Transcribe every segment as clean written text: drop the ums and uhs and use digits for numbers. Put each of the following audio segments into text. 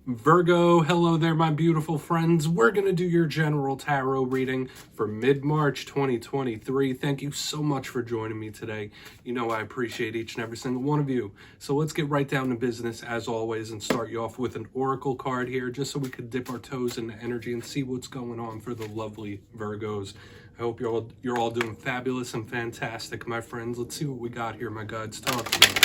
Virgo, hello there, my beautiful friends. We're going to do your general tarot reading for mid-March 2023. Thank you so much for joining me today. You know I appreciate each and every single one of you. So let's get right down to business as always and start you off with an oracle card here just so we could dip our toes into energy and see what's going on for the lovely Virgos. I hope you're all doing fabulous and fantastic, my friends. Let's see what we got here, my guides. Talk to me.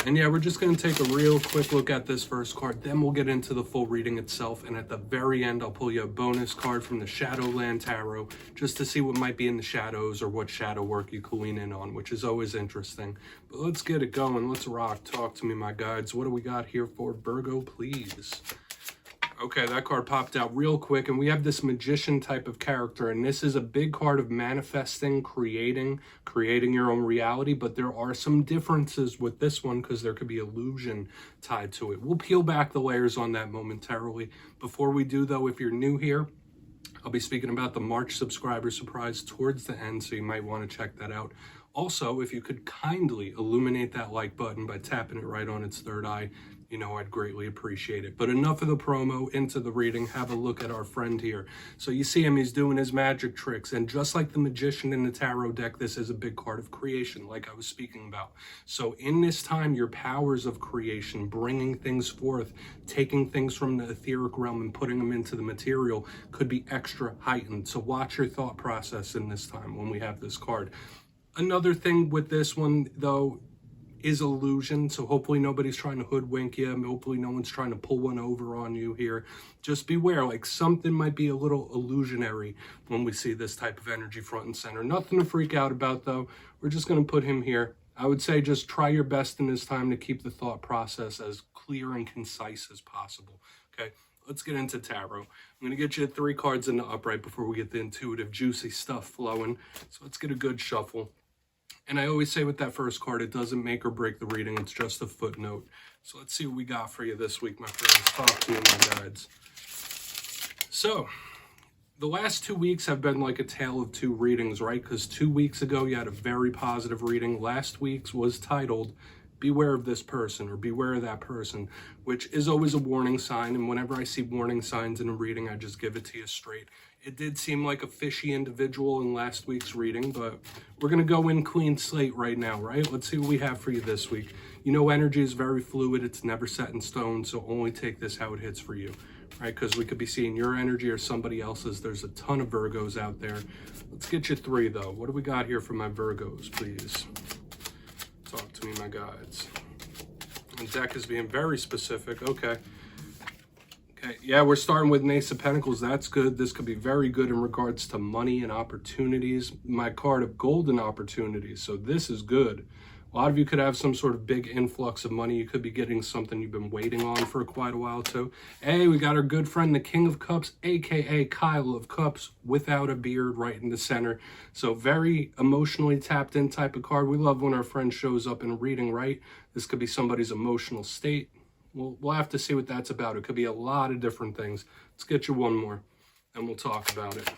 And yeah, we're just going to take a real quick look at this first card, then we'll get into the full reading itself, and at the very end I'll pull you a bonus card from the Shadowland Tarot just to see what might be in the shadows or what shadow work you can lean in on, which is always interesting. But let's get it going. Let's rock. Talk to me, my guides. What do we got here for Virgo, please? Okay, that card popped out real quick, and we have this magician type of character, and this is a big card of manifesting, creating your own reality, but there are some differences with this one because there could be illusion tied to it. We'll peel back the layers on that momentarily. Before we do, though, if you're new here, I'll be speaking about the March subscriber surprise towards the end, so you might want to check that out. Also, if you could kindly illuminate that like button by tapping it right on its third eye, you know I'd greatly appreciate it. But enough of the promo, into the reading. Have a look at our friend here. So you see him, he's doing his magic tricks, and just like the magician in the tarot deck, this is a big card of creation, like I was speaking about. So in this time, your powers of creation, bringing things forth, taking things from the etheric realm and putting them into the material could be extra heightened. So watch your thought process in this time when we have this card. Another thing with this one, though, is illusion. So hopefully nobody's trying to hoodwink you. Hopefully no one's trying to pull one over on you here. Just beware, like something might be a little illusionary when we see this type of energy front and center. Nothing to freak out about, though. We're just going to put him here. I would say just try your best in this time to keep the thought process as clear and concise as possible. Okay, let's get into tarot. I'm going to get you 3 cards in the upright before we get the intuitive, juicy stuff flowing. So let's get a good shuffle. And I always say with that first card, it doesn't make or break the reading. It's just a footnote. So let's see what we got for you this week, my friends. Talk to me, my guides. So the last 2 weeks have been like a tale of 2 readings, right? Because 2 weeks ago, you had a very positive reading. Last week's was titled, Beware of this person, or beware of that person, which is always a warning sign. And whenever I see warning signs in a reading, I just give it to you straight. It did seem like a fishy individual in last week's reading, but we're going to go in clean slate right now, right? Let's see what we have for you this week. You know, energy is very fluid. It's never set in stone, so only take this how it hits for you, right? Because we could be seeing your energy or somebody else's. There's a ton of Virgos out there. Let's get you 3, though. What do we got here for my Virgos, please? Talk to me, my guides. The deck is being very specific. Okay. Yeah, we're starting with an Ace of Pentacles. That's good. This could be very good in regards to money and opportunities. My card of golden opportunities. So this is good. A lot of you could have some sort of big influx of money. You could be getting something you've been waiting on for quite a while too. Hey, we got our good friend, the King of Cups, aka Kyle of Cups, without a beard, right in the center. So very emotionally tapped in type of card. We love when our friend shows up in a reading, right? This could be somebody's emotional state. We'll have to see what that's about. It could be a lot of different things. Let's get you one more, and we'll talk about it.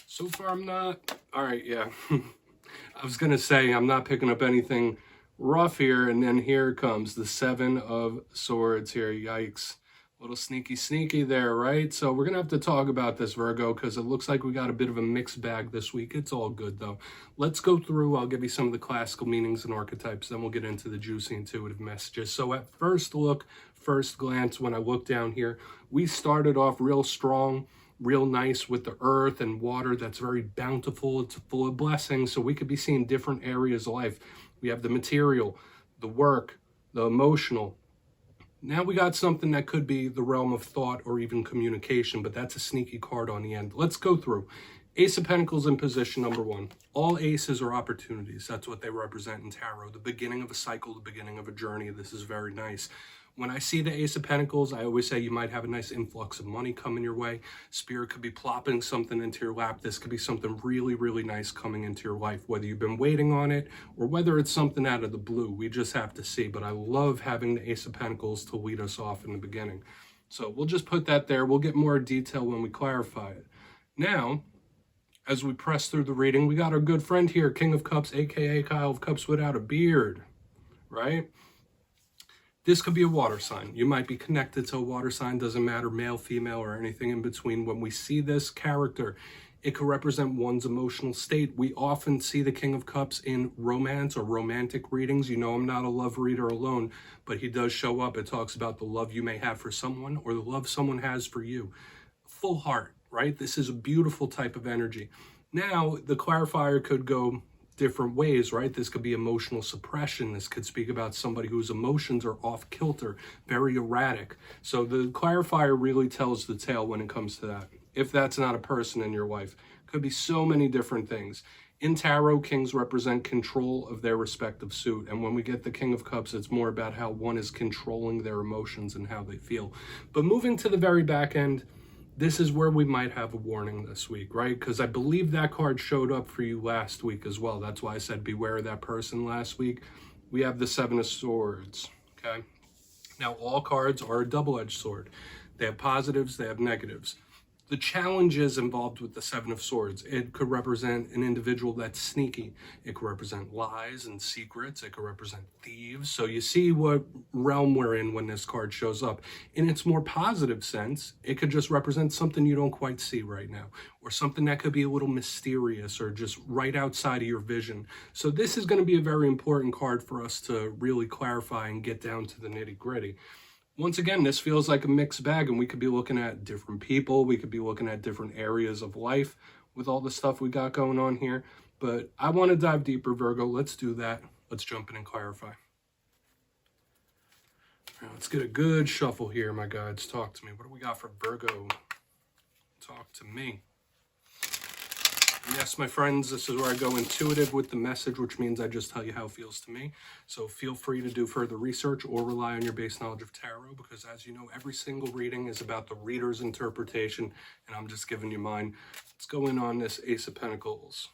So far, I'm not... All right, yeah. I was going to say I'm not picking up anything rough here, and then here comes the 7 of Swords here. Yikes. A little sneaky there, right? So we're going to have to talk about this, Virgo, because it looks like we got a bit of a mixed bag this week. It's all good, though. Let's go through. I'll give you some of the classical meanings and archetypes, then we'll get into the juicy intuitive messages. So at first look, first glance, when I look down here, we started off real strong, real nice with the earth and water that's very bountiful. It's full of blessings. So we could be seeing different areas of life. We have the material, the work, the emotional. Now we got something that could be the realm of thought or even communication, but that's a sneaky card on the end. Let's go through. Ace of Pentacles in position number 1. All aces are opportunities. That's what they represent in tarot. The beginning of a cycle, the beginning of a journey. This is very nice. When I see the Ace of Pentacles, I always say you might have a nice influx of money coming your way. Spirit could be plopping something into your lap. This could be something really, really nice coming into your life, whether you've been waiting on it or whether it's something out of the blue. We just have to see. But I love having the Ace of Pentacles to lead us off in the beginning. So we'll just put that there. We'll get more detail when we clarify it. Now, as we press through the reading, we got our good friend here, King of Cups, aka Kyle of Cups without a beard, right? This could be a water sign. You might be connected to a water sign, doesn't matter, male, female, or anything in between. When we see this character, it could represent one's emotional state. We often see the King of Cups in romance or romantic readings. You know, I'm not a love reader alone, but he does show up. It talks about the love you may have for someone or the love someone has for you. Full heart, right? This is a beautiful type of energy. Now, the clarifier could go different ways, right? This could be emotional suppression. This could speak about somebody whose emotions are off kilter, very erratic. So the clarifier really tells the tale when it comes to that. If that's not a person in your life, could be so many different things. In tarot, kings represent control of their respective suit. And when we get the King of Cups, it's more about how one is controlling their emotions and how they feel. But moving to the very back end, this is where we might have a warning this week, right? Because I believe that card showed up for you last week as well. That's why I said beware of that person last week. We have the Seven of Swords, okay? Now, all cards are a double-edged sword. They have positives, they have negatives. The challenges involved with the Seven of Swords, it could represent an individual that's sneaky. It could represent lies and secrets. It could represent thieves. So you see what realm we're in when this card shows up. In its more positive sense, it could just represent something you don't quite see right now, or something that could be a little mysterious or just right outside of your vision. So this is going to be a very important card for us to really clarify and get down to the nitty-gritty. Once again, this feels like a mixed bag, and we could be looking at different people. We could be looking at different areas of life with all the stuff we got going on here. But I want to dive deeper, Virgo. Let's do that. Let's jump in and clarify. Now, let's get a good shuffle here, my guides. Talk to me. What do we got for Virgo? Talk to me. Yes, my friends, this is where I go intuitive with the message, which means I just tell you how it feels to me. So feel free to do further research or rely on your base knowledge of tarot, because as you know, every single reading is about the reader's interpretation, and I'm just giving you mine. Let's go in on this Ace of Pentacles.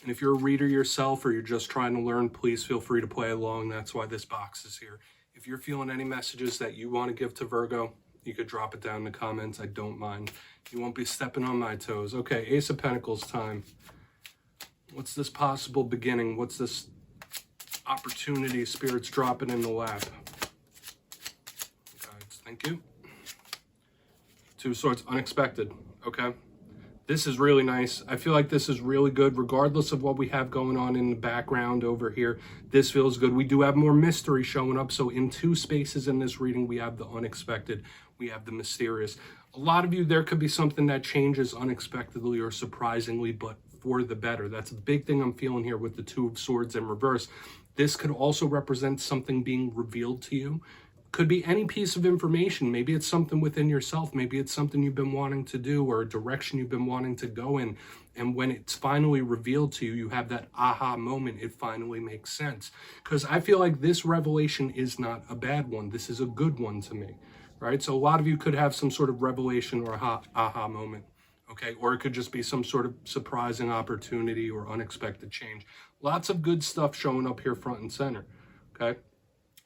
And if you're a reader yourself or you're just trying to learn, please feel free to play along. That's why this box is here. If you're feeling any messages that you want to give to Virgo, you could drop it down in the comments. I don't mind. You won't be stepping on my toes. Okay, Ace of Pentacles time. What's this possible beginning? What's this opportunity Spirit's dropping in the lap? Guys, thank you. Two of Swords, unexpected. Okay. This is really nice. I feel like this is really good, regardless of what we have going on in the background over here. This feels good. We do have more mystery showing up. So in two spaces in this reading, we have the unexpected, we have the mysterious. A lot of you, there could be something that changes unexpectedly or surprisingly, but for the better. That's a big thing I'm feeling here with the Two of Swords in reverse. This could also represent something being revealed to you. Could be any piece of information. Maybe it's something within yourself. Maybe it's something you've been wanting to do or a direction you've been wanting to go in. And when it's finally revealed to you, you have that aha moment. It finally makes sense. Because I feel like this revelation is not a bad one. This is a good one to me, right? So a lot of you could have some sort of revelation or aha moment, okay? Or it could just be some sort of surprising opportunity or unexpected change. Lots of good stuff showing up here front and center, okay?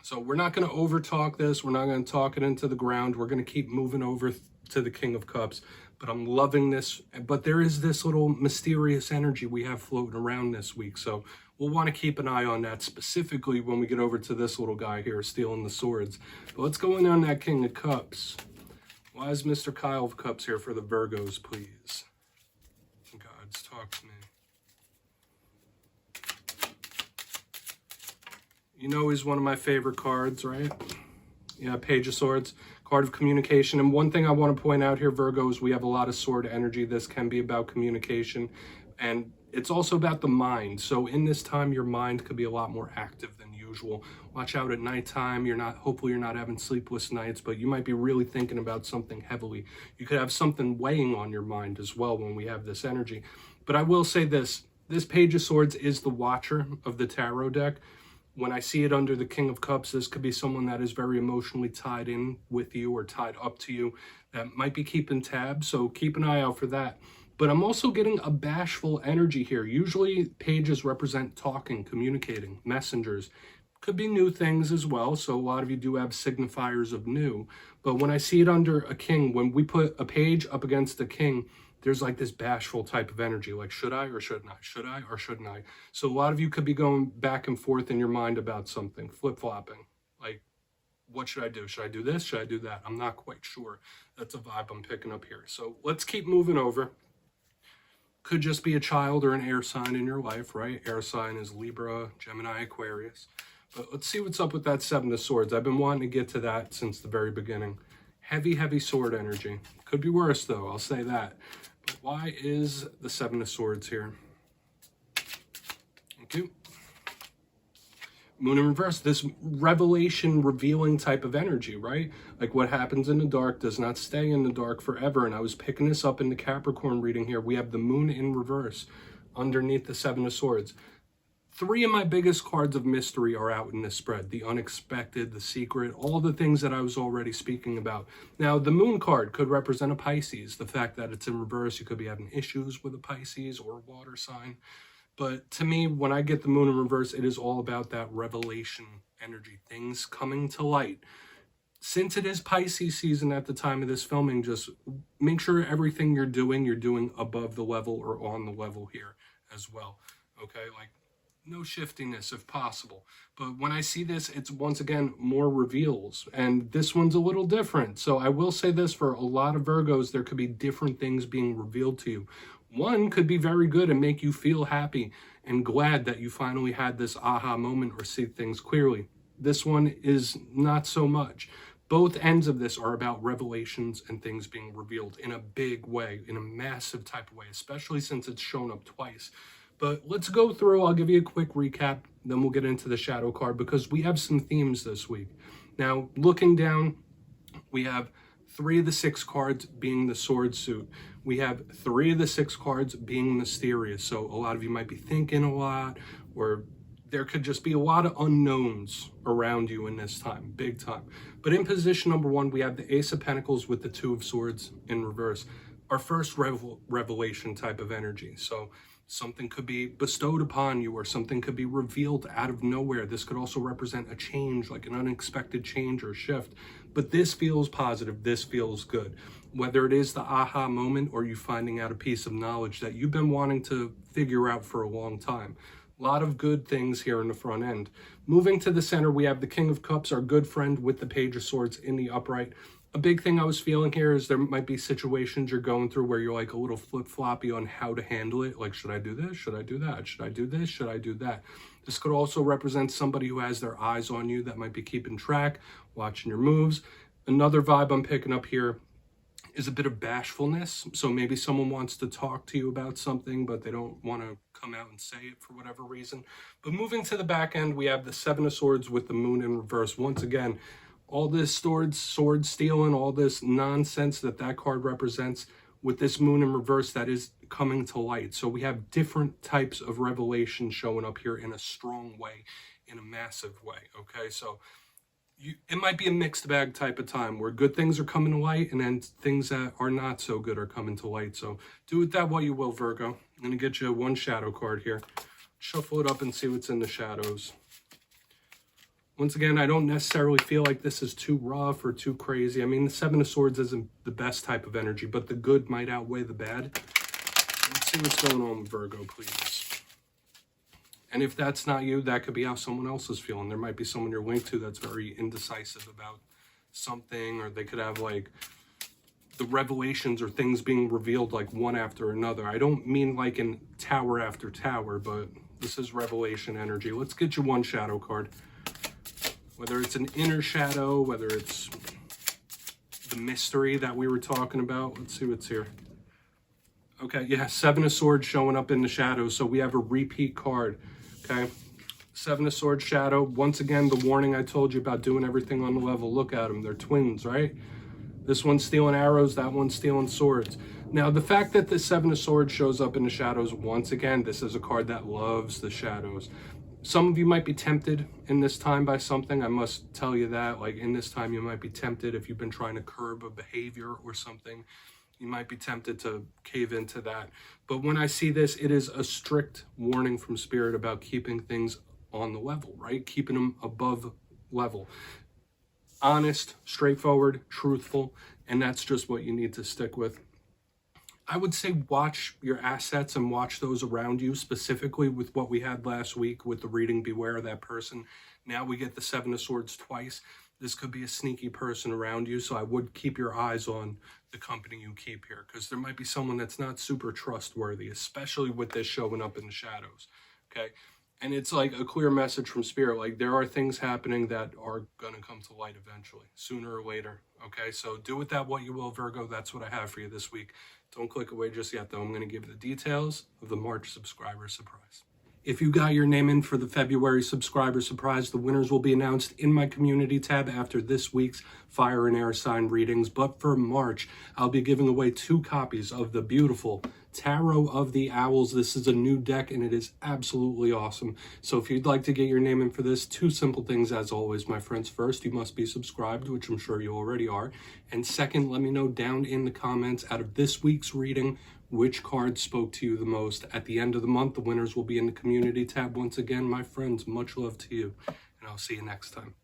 So we're not going to over-talk this. We're not going to talk it into the ground. We're going to keep moving over to the King of Cups. But I'm loving this. But there is this little mysterious energy we have floating around this week. So we'll want to keep an eye on that specifically when we get over to this little guy here, stealing the swords. But let's go in on that King of Cups. Why is Mr. Kyle of Cups here for the Virgos, please? Gods, talk to me. You know he's one of my favorite cards, right? Yeah, Page of Swords, card of communication. And one thing I want to point out here, Virgo, is we have a lot of sword energy. This can be about communication. And it's also about the mind. So in this time, your mind could be a lot more active than usual. Watch out at nighttime. Hopefully you're not having sleepless nights, but you might be really thinking about something heavily. You could have something weighing on your mind as well when we have this energy. But I will say this Page of Swords is the watcher of the tarot deck. When I see it under the King of Cups, this could be someone that is very emotionally tied in with you or tied up to you that might be keeping tabs. So keep an eye out for that. But I'm also getting a bashful energy here. Usually pages represent talking, communicating, messengers. Could be new things as well. So a lot of you do have signifiers of new. But when I see it under a king, when we put a page up against a king, there's like this bashful type of energy, like should I or shouldn't I? Should I or shouldn't I? So a lot of you could be going back and forth in your mind about something, flip-flopping. Like, what should I do? Should I do this? Should I do that? I'm not quite sure. That's a vibe I'm picking up here. So let's keep moving over. Could just be a child or an air sign in your life, right? Air sign is Libra, Gemini, Aquarius. But let's see what's up with that Seven of Swords. I've been wanting to get to that since the very beginning. Heavy, heavy sword energy. Could be worse, though. I'll say that. But why is the Seven of Swords here? Thank you. Moon in reverse, this revelation revealing type of energy, right? Like what happens in the dark does not stay in the dark forever. And I was picking this up in the Capricorn reading here. We have the moon in reverse underneath the Seven of Swords. 3 of my biggest cards of mystery are out in this spread. The unexpected, the secret, all the things that I was already speaking about. Now, the moon card could represent a Pisces. The fact that it's in reverse, you could be having issues with a Pisces or a water sign. But to me, when I get the moon in reverse, it is all about that revelation energy, things coming to light. Since it is Pisces season at the time of this filming, just make sure everything you're doing above the level or on the level here as well. Okay, like no shiftiness if possible. But when I see this, it's once again more reveals. And this one's a little different. So I will say this, for a lot of Virgos, there could be different things being revealed to you. One could be very good and make you feel happy and glad that you finally had this aha moment or see things clearly. This one is not so much. Both ends of this are about revelations and things being revealed in a big way, in a massive type of way, especially since it's shown up twice. But let's go through, I'll give you a quick recap, then we'll get into the shadow card because we have some themes this week. Now, looking down, we have 3 of the 6 cards being the sword suit. We have 3 of the 6 cards being mysterious. So a lot of you might be thinking a lot, or there could just be a lot of unknowns around you in this time, big time. But in position number 1, we have the Ace of Pentacles with the 2 of Swords in reverse. Our first revelation type of energy. So something could be bestowed upon you or something could be revealed out of nowhere. This could also represent a change, like an unexpected change or shift. But this feels positive. This feels good. Whether it is the aha moment or you finding out a piece of knowledge that you've been wanting to figure out for a long time. A lot of good things here in the front end. Moving to the center, we have the King of Cups, our good friend with the Page of Swords in the upright. A big thing I was feeling here is there might be situations you're going through where you're like a little flip-floppy on how to handle it. Like, should I do this? Should I do that? Should I do this? Should I do that? This could also represent somebody who has their eyes on you that might be keeping track, watching your moves. Another vibe I'm picking up here is a bit of bashfulness. So maybe someone wants to talk to you about something, but they don't want to come out and say it for whatever reason. But moving to the back end, we have the Seven of Swords with the moon in reverse. Once again, all this sword stealing, all this nonsense that card represents with this moon in reverse that is coming to light. So we have different types of revelation showing up here in a strong way, in a massive way. Okay, so it might be a mixed bag type of time where good things are coming to light and then things that are not so good are coming to light. So do with that what you will, Virgo. I'm going to get you one shadow card here. Shuffle it up and see what's in the shadows. Once again, I don't necessarily feel like this is too rough or too crazy. I mean, the Seven of Swords isn't the best type of energy, but the good might outweigh the bad. Let's see what's going on with Virgo, please. And if that's not you, that could be how someone else is feeling. There might be someone you're linked to that's very indecisive about something, or they could have like the revelations or things being revealed like one after another. I don't mean like in tower after tower, but this is revelation energy. Let's get you one shadow card. Whether it's an inner shadow, whether it's the mystery that we were talking about. Let's see what's here. Okay, yeah, Seven of Swords showing up in the shadow. So we have a repeat card, okay? Seven of Swords shadow. Once again, the warning I told you about doing everything on the level. Look at them. They're twins, right? This one's stealing arrows. That one's stealing swords. Now, the fact that the Seven of Swords shows up in the shadows, once again, this is a card that loves the shadows. Some of you might be tempted in this time by something. I must tell you that. Like in this time, you might be tempted if you've been trying to curb a behavior or something. You might be tempted to cave into that. But when I see this, it is a strict warning from Spirit about keeping things on the level, right? Keeping them above level. Honest, straightforward, truthful, and that's just what you need to stick with. I would say watch your assets and watch those around you, specifically with what we had last week with the reading Beware of That Person. Now we get the Seven of Swords twice. this could be a sneaky person around you, so I would keep your eyes on the company you keep here, because there might be someone that's not super trustworthy, especially with this showing up in the shadows, okay? And it's like a clear message from Spirit, like there are things happening that are going to come to light eventually, sooner or later, okay? So do with that what you will, Virgo. That's what I have for you this week. Don't click away just yet, though. I'm going to give you the details of the March subscriber surprise. If you got your name in for the February subscriber surprise, the winners will be announced in my community tab after this week's fire and air sign readings. But for March, I'll be giving away 2 copies of the beautiful Tarot of the Owls. This is a new deck and it is absolutely awesome. So if you'd like to get your name in for this, 2 simple things as always, my friends. First, you must be subscribed, which I'm sure you already are. And second, let me know down in the comments out of this week's reading, which card spoke to you the most. At the end of the month, the winners will be in the community tab once again. My friends, much love to you, and I'll see you next time.